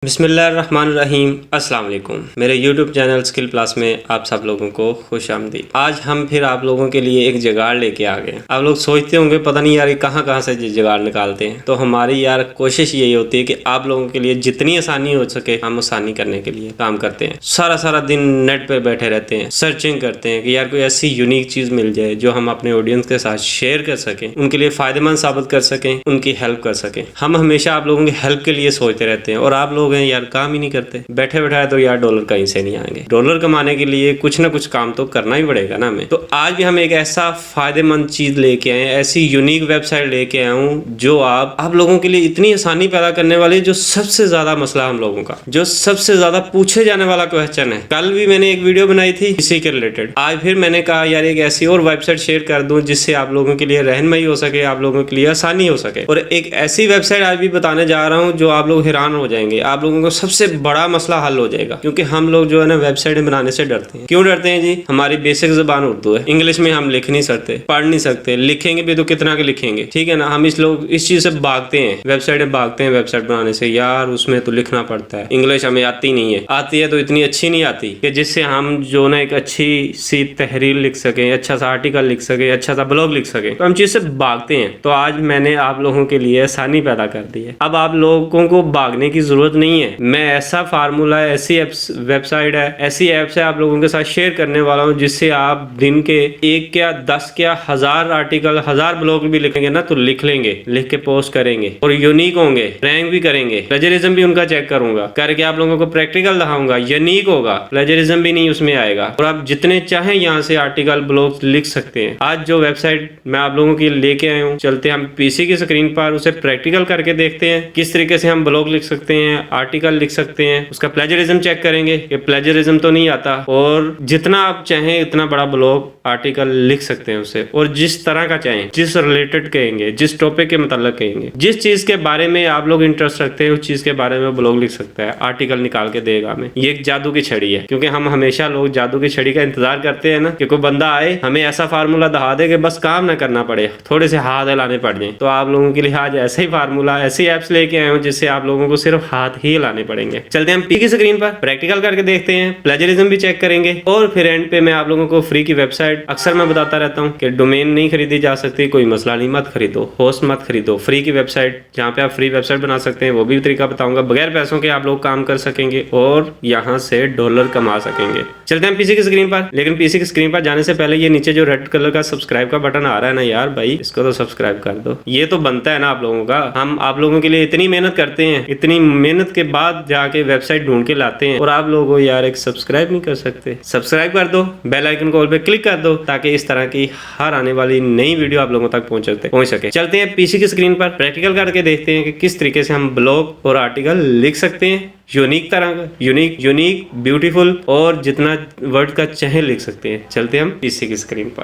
बिस्मिल्लाहिर्रहमानिर्रहीम अस्सलाम वालेकुम। मेरे YouTube चैनल स्किल प्लस में आप सब लोगों को खुश आमदीद। आज हम फिर आप लोगों के लिए एक जुगाड़ लेके आ गए। आप लोग सोचते होंगे पता नहीं यार ये कहाँ से जुगाड़ निकालते हैं। तो हमारी यार कोशिश यही होती है कि आप लोगों के लिए जितनी आसानी हो सके हम आसानी करने के लिए काम करते हैं। सारा दिन नेट पे बैठे रहते हैं, सर्चिंग करते हैं कि यार कोई ऐसी यूनिक चीज़ मिल जाए जो हम अपने ऑडियंस के साथ शेयर कर सकें, उनके लिए फ़ायदेमंद साबित कर सकें, उनकी हेल्प कर सकें। हम हमेशा आप लोगों की हेल्प के लिए सोचते रहते हैं और आप लोग हैं यार काम ही नहीं करते, बैठे बैठाए तो यार डॉलर कहीं से नहीं आएंगे। डॉलर कमाने के लिए कुछ ना कुछ काम तो करना ही पड़ेगा ना हमें। तो आज भी हम एक ऐसा फायदेमंद चीज लेके आए, ऐसी यूनिक वेबसाइट लेके आया हूँ जो आप लोगों के लिए इतनी आसानी पैदा करने वाली, जो सबसे ज्यादा मसला हम लोगों का, जो सबसे ज्यादा पूछे जाने वाला क्वेश्चन है। कल भी मैंने एक वीडियो बनाई थी इसी के रिलेटेड। आज फिर मैंने कहा यार एक ऐसी और वेबसाइट शेयर कर दूं जिससे आप लोगों के लिए रहनुमाई हो सके, आप लोगों के लिए आसानी हो सके। और एक ऐसी वेबसाइट आज भी बताने जा रहा हूँ जो आप लोग हैरान हो जाएंगे, आप लोगों को सबसे बड़ा मसला हल हो जाएगा। क्योंकि हम लोग जो है ना वेबसाइट बनाने से डरते हैं। क्यों डरते हैं जी? हमारी बेसिक जुबान उर्दू है, इंग्लिश में हम लिख नहीं सकते, पढ़ नहीं सकते, लिखेंगे भी तो कितना के लिखेंगे, ठीक है ना। हम इस चीज से भागते हैं, वेबसाइट भागते हैं वेबसाइट बनाने से। यार उसमें तो लिखना पड़ता है, इंग्लिश हमें आती नहीं है, आती है तो इतनी अच्छी नहीं आती कि जिससे हम जो ना एक अच्छी सी तहरीर लिख सके, अच्छा सा आर्टिकल लिख सके, अच्छा सा ब्लॉग लिख सके। तो हम चीज से भागते हैं। तो आज मैंने आप लोगों के लिए आसानी पैदा कर दी है। अब आप लोगों को भागने की जरूरत नहीं है। मैं ऐसा फार्मूला है, ऐसी वेबसाइट है, ऐसी ऐप्स है आप लोगों के साथ शेयर करने वाला हूँ जिससे आप दिन के 1 क्या 10 क्या 1000 आर्टिकल, 1000 ब्लॉग भी लिखेंगे ना तो लिख लेंगे, लिख के पोस्ट करेंगे और यूनिक होंगे, रैंक भी करेंगे, प्लेजरिज्म भी उनका चेक करूंगा, करके आप लोगों को प्रैक्टिकल दिखाऊंगा, यूनिक होगा, प्लेजरिज्म भी नहीं उसमें आएगा और आप जितने चाहें यहाँ से आर्टिकल ब्लॉग लिख सकते हैं। आज जो वेबसाइट मैं आप लोगों के लिए लेके आया हूँ, चलते हम पीसी की स्क्रीन पर उसे प्रैक्टिकल करके देखते हैं किस तरीके से हम ब्लॉग लिख सकते हैं, आर्टिकल लिख सकते हैं, उसका प्लेजरिज्म चेक करेंगे कि प्लेजरिज्म तो नहीं आता और जितना आप चाहें इतना बड़ा ब्लॉग आर्टिकल लिख सकते हैं उसे, और जिस तरह का चाहें, जिस रिलेटेड कहेंगे, जिस टॉपिक के मतलब कहेंगे, जिस चीज के बारे में आप लोग इंटरेस्ट रखते हैं उस चीज के बारे में ब्लॉग लिख सकता है, आर्टिकल निकाल के देगा हमें। ये एक जादू की छड़ी है, क्योंकि हम हमेशा लोग जादू की छड़ी का इंतजार करते हैं ना कि कोई बंदा आए हमें ऐसा फार्मूला दिखा दे कि बस काम ना करना पड़े, थोड़े से हाथ हिलाने पड़ जाए। तो आप लोगों के लिए आज ऐसा ही फार्मूला, ऐसी एप्स लेके आए हूँ जिससे आप लोगों को सिर्फ हाथ ही हिलाने पड़ेंगे। चलते हैं पीसी की स्क्रीन पर प्रैक्टिकल करके देखते हैं, प्लेजरिज्म भी चेक करेंगे और फिर एंड पे मैं आप लोगों को फ्री की वेबसाइट, अक्सर मैं बताता रहता हूँ कि डोमेन नहीं खरीदी जा सकती, कोई मसला नहीं, मत खरीदो, होस्ट मत खरीदो, फ्री की वेबसाइट जहाँ पे आप फ्री वेबसाइट बना सकते हैं वो भी तरीका बताऊंगा। बगैर पैसों के आप लोग काम कर सकेंगे और यहाँ से डॉलर कमा सकेंगे। चलते हैं पीसी की स्क्रीन पर। लेकिन पीसी की स्क्रीन पर जाने से पहले ये नीचे जो रेड कलर का सब्सक्राइब का बटन आ रहा है ना यार भाई, इसको तो सब्सक्राइब कर दो। ये तो बनता है ना आप लोगों का। हम आप लोगों के लिए इतनी मेहनत करते हैं, इतनी मेहनत के बाद जाके वेबसाइट ढूंढ के लाते हैं और आप लोगों यार एक सब्सक्राइब नहीं कर सकते। सब्सक्राइब कर दो, बेल आइकन को ऑल पे क्लिक कर दो ताकि इस तरह की हर आने वाली नई वीडियो आप लोगों तक पहुंच सके। चलते हैं पीसी की स्क्रीन पर प्रैक्टिकल करके देखते हैं कि किस तरीके से हम ब्लॉग और आर्टिकल लिख सकते हैं, यूनिक तरह का, यूनिक ब्यूटीफुल और जितना वर्ड का चाहे लिख सकते हैं। चलते हैं हम पीसी की स्क्रीन पर।